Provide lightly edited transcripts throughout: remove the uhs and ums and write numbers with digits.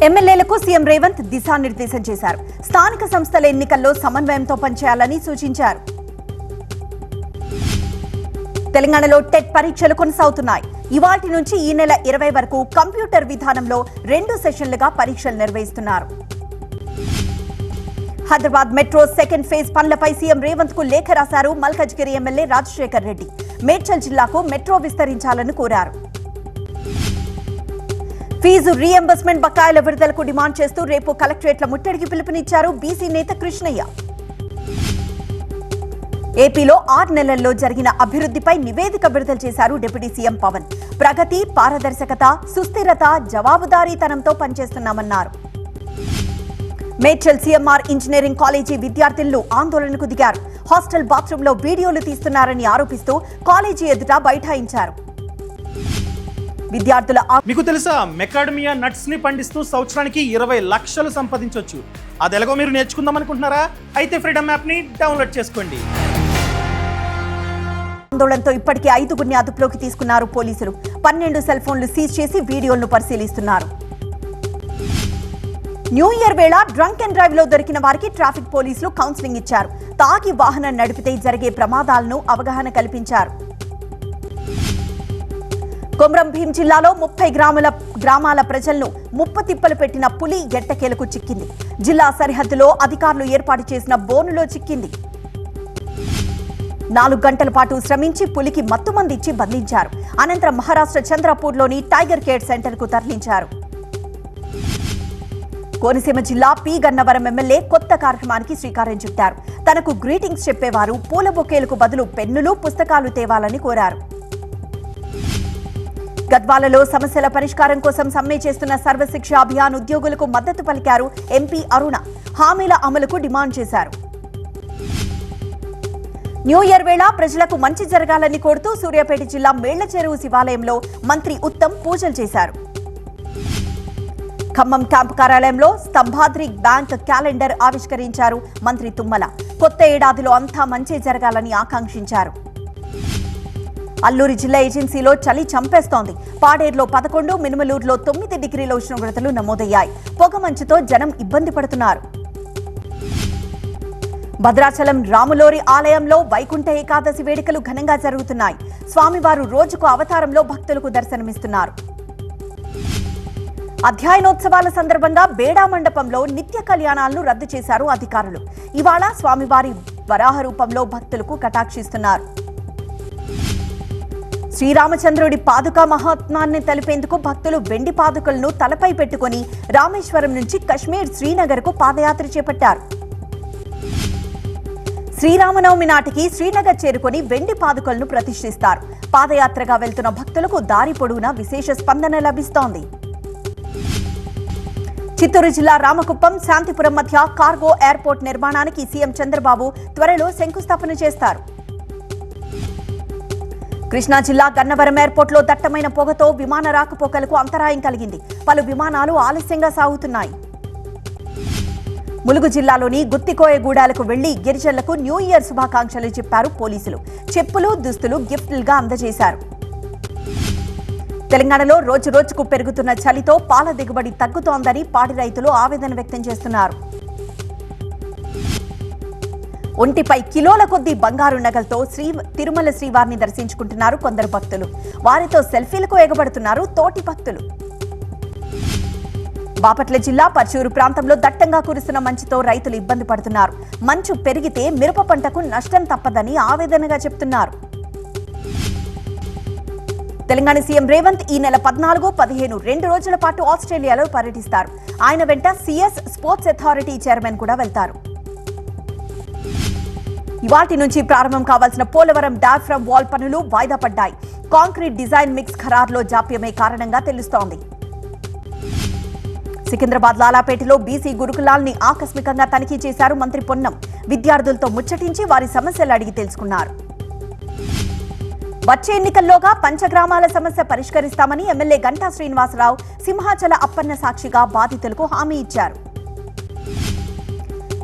ఎమ్మెల్యేలకు సీఎం రేవంత్ దిశానిర్దేశం చేశారు. స్థానిక సంస్థల ఎన్నికల్లో సమన్వయంతో పనిచేయాలని సూచించారు. తెలంగాణలో టెట్ పరీక్షలు కొనసాగుతున్నాయి. ఇవాల్టి నుంచి ఈ నెల 20 వరకు కంప్యూటర్ విధానంలో 2 సెషన్లుగా పరీక్షలు నిర్వహిస్తున్నారు. హైదరాబాద్ మెట్రో సెకండ్ ఫేజ్ పనులపై సీఎం రేవంత్ కు లేఖ రాశారు మల్కజ్గిరి ఎమ్మెల్యే రాజశేఖర్ రెడ్డి. మేడ్చల్ జిల్లాకు మెట్రో విస్తరించాలని కోరారు. ఫీజు రీఎంబర్స్మెంట్ బకాయిల విడుదలకు డిమాండ్ చేస్తూ రేపు కలెక్టరేట్ల ముట్టడికి పిలుపునిచ్చారు బీసీ నేత కృష్ణయ్య. ఏపీలో 6 నెలల్లో జరిగిన అభివృద్ధిపై నివేదిక విడుదల చేశారు డిప్యూటీ సీఎం పవన్. ప్రగతి, పారదర్శకత, సుస్థిరత, జవాబుదారీతనంతో పనిచేస్తున్నామన్నారు. మేడ్చల్ సీఎంఆర్ ఇంజనీరింగ్ కాలేజీ విద్యార్థులు ఆందోళనకు దిగారు. హాస్టల్ బాత్రూంలో వీడియోలు తీస్తున్నారని ఆరోపిస్తూ కాలేజీ ఎదుట బైఠాయించారు. విద్యార్థుల మీకు తెలుసా, మెకాడమియా నట్స్ ని పండిస్తూ సంవత్సరానికి 20 లక్షలు సంపాదించవచ్చు. అది ఎలాగో మీరు నేర్చుకుందాం అనుకుంటున్నారా? అయితే ఫ్రీడమ్ యాప్ ని డౌన్లోడ్ చేసుకోండి. ఆందోళనతో ఇప్పటికే 5గురిని అదుపులోకి తీసుకున్నారు పోలీసులు. 12 సెల్ ఫోన్లు సీజ్ చేసి వీడియోలను పరిశీలిస్తున్నారు. న్యూ ఇయర్ వేళ డ్రంక్ అండ్ డ్రైవ్ లో దొరికిన వారికి ట్రాఫిక్ పోలీసులు కౌన్సిలింగ్ ఇచ్చారు. తాగి వాహనం నడిపితే జరిగే ప్రమాదాలను అవగాహన కల్పించారు. కొమ్రం భీం జిల్లాలో 30 గ్రామాల ప్రజలను ముప్పతిప్పలు పెట్టిన పులి ఎట్టకేలకు చిక్కింది. జిల్లా సరిహద్దులో అధికారులు ఏర్పాటు చేసిన బోనులో చిక్కింది. 4 గంటల పాటు శ్రమించి పులికి మత్తుమందిచ్చి బంధించారు. అనంతరం మహారాష్ట్ర చంద్రపూర్లోని టైగర్ కేర్ సెంటర్ కు తరలించారు. కోనసీమ జిల్లా పి గన్నవరం ఎమ్మెల్యే కొత్త కార్యక్రమానికి శ్రీకారం చుట్టారు. తనకు గ్రీటింగ్స్ చెప్పేవారు పూల బొకేలకు బదులు పెన్నులు, పుస్తకాలు తేవాలని కోరారు. గద్వాలలో సమస్యల పరిష్కారం కోసం సమ్మె చేస్తున్న సర్వశిక్ష అభియాన్ ఉద్యోగులకు మద్దతు పలికారు ఎంపీ అరుణ. హామీల అమలుకు డిమాండ్ చేశారు. న్యూ ఇయర్ వేళ ప్రజలకు మంచి జరగాలని కోరుతూ సూర్యాపేట జిల్లా మేళ్లచెరువు శివాలయంలో మంత్రి ఉత్తమ్ పూజలు చేశారు. ఖమ్మం క్యాంపు కార్యాలయంలో స్తంభాద్రి బ్యాంక్ క్యాలెండర్ ఆవిష్కరించారు మంత్రి తుమ్మల. కొత్త ఏడాదిలో అంతా మంచి జరగాలని ఆకాంక్షించారు. అల్లూరి జిల్లా ఏజెన్సీలో చలి చంపేస్తోంది. పాడేరులో 11, మినుమలూరులో 9 డిగ్రీల ఉష్ణోగ్రతలు నమోదయ్యాయి. పొగమంచుతో జనం ఇబ్బంది పడుతున్నారు. భద్రాచలం రాములోరి ఆలయంలో వైకుంఠ ఏకాదశి వేడుకలు ఘనంగా జరుగుతున్నాయి. స్వామివారు రోజుకు అవతారంలో భక్తులకు దర్శనమిస్తున్నారు. అధ్యయనోత్సవాల సందర్భంగా బేడా మండపంలో నిత్య కళ్యాణాలను రద్దు చేశారు అధికారులు. ఇవాళ స్వామివారి వరాహ రూపంలో భక్తులకు కటాక్షిస్తున్నారు. శ్రీరామచంద్రుడి పాదుకా మహాత్మాన్ని తెలిపేందుకు భక్తులు వెండి పాదుకలను తలపై పెట్టుకుని రామేశ్వరం నుంచి కశ్మీర్ శ్రీనగర్ కు పాదయాత్ర చేపట్టారు. శ్రీరామనవమి నాటికి శ్రీనగర్ చేరుకుని వెండి పాదుకలను ప్రతిష్ఠిస్తారు. పాదయాత్రగా వెళ్తున్న భక్తులకు దారి పొడవునా విశేష స్పందన లభిస్తోంది. చిత్తూరు జిల్లా రామకుప్పం, శాంతిపురం మధ్య కార్గో ఎయిర్పోర్ట్ నిర్మాణానికి సీఎం చంద్రబాబు త్వరలో శంకుస్థాపన చేస్తారు. కృష్ణా జిల్లా గన్నవరం ఎయిర్పోర్ట్లో దట్టమైన పొగతో విమాన రాకపోకలకు అంతరాయం కలిగింది. పలు విమానాలు ఆలస్యంగా సాగుతున్నాయి. ములుగు జిల్లాలోని గుత్తికోయగూడాలకు వెళ్లి గిరిజనులకు న్యూ ఇయర్ శుభాకాంక్షలు చెప్పారు పోలీసులు. చెప్పులు, దుస్తులు గిఫ్ట్లుగా అందజేశారు. తెలంగాణలో రోజు రోజుకు పెరుగుతున్న చలితో పాల దిగుబడి తగ్గుతోందని పాడి రైతులు ఆవేదన వ్యక్తం చేస్తున్నారు. ఒంటిపై కిలోల కొద్దీ బంగారు నగలతో తిరుమల శ్రీవారిని దర్శించుకుంటున్నారు కొందరు భక్తులు. వారితో సెల్ఫీలకు ఎగబడుతున్నారు తోటి భక్తులు. బాపట్ల జిల్లా పర్చూరు ప్రాంతంలో దట్టంగా కురుస్తున్న మంచుతో రైతులు ఇబ్బంది పడుతున్నారు. మంచు పెరిగితే మిరప పంటకు నష్టం తప్పదని ఆవేదనగా చెప్తున్నారు. తెలంగాణ సీఎం రేవంత్ ఈ నెల 14, 15 2 రోజుల పాటు ఆస్ట్రేలియాలో పర్యటిస్తారు. ఆయన వెంట సిఎస్ స్పోర్ట్స్ అథారిటీ చైర్మన్ కూడా వెళ్తారు. ఇవాటి నుంచి ప్రారంభం కావాల్సిన పోలవరం డయాఫ్రమ్ వాల్ పనులు వాయిదా పడ్డాయి. కాంక్రీట్ డిజైన్ మిక్స్ ఖరారులో జాప్యమే కారణంగా తెలుస్తోంది. సికింద్రాబాద్ లాలాపేటలో బీసీ గురుకులాల్ని ఆకస్మికంగా తనిఖీ చేశారు మంత్రి పొన్నం. విద్యార్థులతో ముచ్చటించి వారి సమస్యలు అడిగి తెలుసుకున్నారు. వచ్చే ఎన్నికల్లోగా పంచగ్రామాల సమస్య పరిష్కరిస్తామని ఎమ్మెల్యే గంటా శ్రీనివాసరావు సింహాచల అప్పన్న సాక్షిగా బాధితులకు హామీ ఇచ్చారు.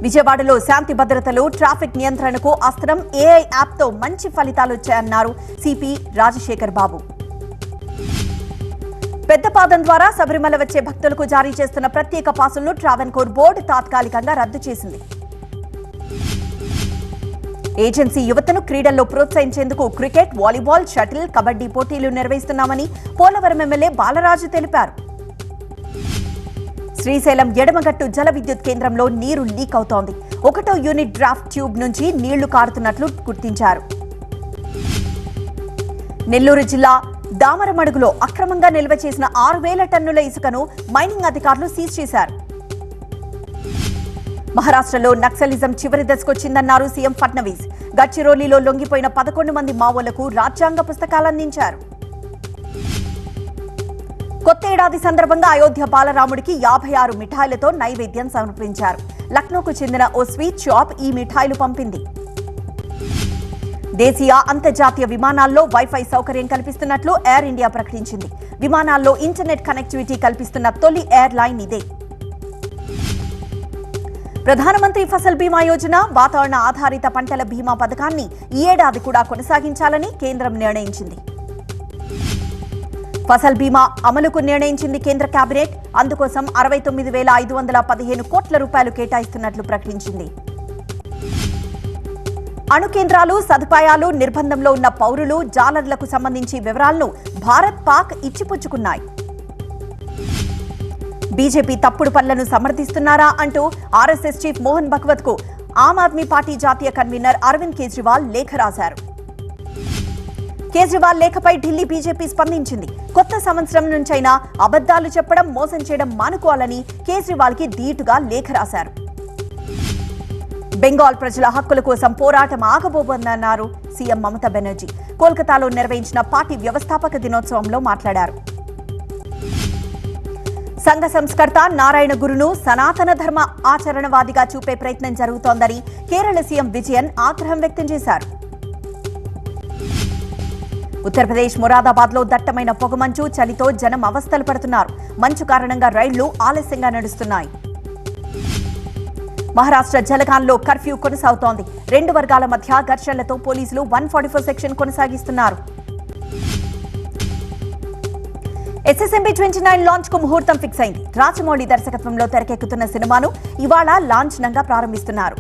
విజయవాడలో శాంతి భద్రతలు, ట్రాఫిక్ నియంత్రణకు అస్త్రం ఏఐ యాప్తో మంచి ఫలితాలు వచ్చాయన్నారు సిపి రాజశేఖర్ బాబు. పెద్దపాదం ద్వారా శబరిమల వచ్చే భక్తులకు జారీ చేస్తున్న ప్రత్యేక పాసులను ట్రావెన్కోర్ బోర్డు తాత్కాలికంగా రద్దు చేసింది. ఏజెన్సీ యువతను క్రీడల్లో ప్రోత్సహించేందుకు క్రికెట్, వాలీబాల్, షటిల్, కబడ్డీ పోటీలు నిర్వహిస్తున్నామని పోలవరం ఎమ్మెల్యే బాలరాజు తెలిపారు. శ్రీశైలం ఎడమగట్టు జల విద్యుత్ కేంద్రంలో నీరు లీక్ అవుతోంది. 1వ యూనిట్ డ్రాఫ్ట్ ట్యూబ్ నుంచి నీళ్లు కారుతున్నట్లు గుర్తించారు. నెల్లూరు జిల్లా దామరమడుగులో అక్రమంగా నిల్వ చేసిన 6,000 టన్నుల ఇసుకను మైనింగ్ అధికారులు సీజ్ చేశారు. మహారాష్ట్రలో నక్సలిజం చివరి దశకొచ్చిందన్నారు సీఎం ఫడ్నవీస్. గడ్చిరోలీలో లొంగిపోయిన 11 మంది మావోలకు రాజ్యాంగ పుస్తకాలు అందించారు. కొత్త ఏడాది సందర్భంగా అయోధ్య బాలరాముడికి 56 మిఠాయిలతో నైవేద్యం సమర్పించారు. లక్నోకు చెందిన ఓ స్వీట్ షాప్ ఈ మిఠాయిలు పంపింది. దేశీయ, అంతర్జాతీయ విమానాల్లో వైఫై సౌకర్యం కల్పిస్తున్నట్లు ఎయిర్ ఇండియా ప్రకటించింది. విమానాల్లో ఇంటర్నెట్ కనెక్టివిటీ కల్పిస్తున్న తొలి ఎయిర్ లైన్ ఇదే. ప్రధానమంత్రి ఫసల్ బీమా యోజన, వాతావరణ ఆధారిత పంటల బీమా పథకాన్ని ఈ ఏడాది కూడా కొనసాగించాలని కేంద్రం నిర్ణయించింది. ఫసల్ బీమా అమలుకు నిర్ణయించింది కేంద్ర కేబినెట్. అందుకోసం 69,515 కోట్ల రూపాయలు కేటాయిస్తున్నట్లు ప్రకటించింది. అణు కేంద్రాలు, సదుపాయాలు, నిర్బంధంలో ఉన్న పౌరులు, జాలర్లకు సంబంధించి వివరాలను భారత్, పాక్ ఇచ్చిపుచ్చుకున్నాయి. బీజేపీ తప్పుడు పనులను సమర్థిస్తున్నారా అంటూ ఆర్ఎస్ఎస్ చీఫ్ మోహన్ భగవత్ కు ఆమ్ ఆద్మీ పార్టీ జాతీయ కన్వీనర్ అరవింద్ కేజ్రీవాల్ లేఖ రాశారు. కేజ్రీవాల్ లేఖపై ఢిల్లీ బీజేపీ స్పందించింది. కొత్త సంవత్సరం నుంచైనా అబద్దాలు చెప్పడం, మోసం చేయడం మానుకోవాలని కేజ్రీవాల్ కి ధీటుగా లేఖ రాశారు. బెంగాల్ ప్రజల హక్కుల కోసం పోరాటం ఆగబోబోదన్నారు సీఎం మమతా బెనర్జీ. కోల్కతాలో నిర్వహించిన పార్టీ వ్యవస్థాపక దినోత్సవంలో మాట్లాడారు. సంఘ సంస్కర్త నారాయణ గురును సనాతన ధర్మ ఆచరణవాదిగా చూపే ప్రయత్నం జరుగుతోందని కేరళ సీఎం విజయన్ ఆగ్రహం వ్యక్తం చేశారు. ఉత్తరప్రదేశ్ మొరాదాబాద్ లో దట్టమైన పొగమంచు, చలితో జనం అవస్థలు పడుతున్నారు. మంచు కారణంగా రైళ్లు ఆలస్యంగా నడుస్తున్నాయి. మహారాష్ట్ర జలగాన్లో కర్ఫ్యూ కొనసాగుతోంది. 2 వర్గాల మధ్య ఘర్షణలతో పోలీసులు 144 సెక్షన్ కొనసాగిస్తున్నారు. SSMB 29 లాంచ్ కు ముహూర్తం ఫిక్స్ అయింది. రాజమౌళి దర్శకత్వంలో తెరకెక్కుతున్న సినిమాను ఇవాళ లాంఛనంగా ప్రారంభిస్తున్నారు.